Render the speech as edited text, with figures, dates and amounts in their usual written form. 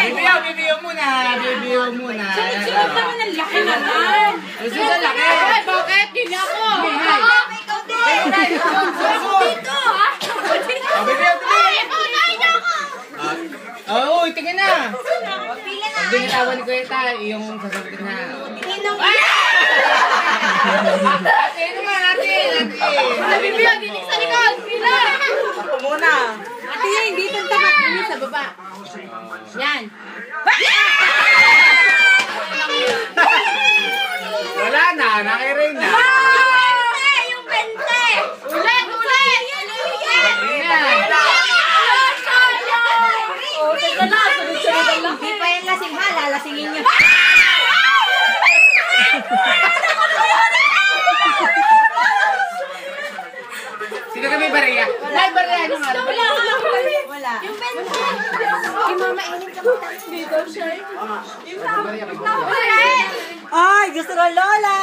Bibiyaw muna. Sunod naman ang laki naman. Sunod ang laki. Bakit? Hindi ako. Dito, ha? Bibiyaw. Oo, tingin na. Pag binitawan ni Kuya Ta, yung sasagutin na. Ate naman, ate. Bibiyaw, dinig sa likod. Pila. Ako muna. Ate yan, dito ang tamak. Dinig sa baba. Yan. Wala na, nakiring na. Yung bente! Ulit! Teka lang, sunod-sunod ang laki. Hindi pa yan lasing ha, lalasingin niyo. Sino kami bariya? Lahat bariya nung ano? Wala. Yung bente! Imamainin ka ba? Dito siya. Ay, gusto ko Lola!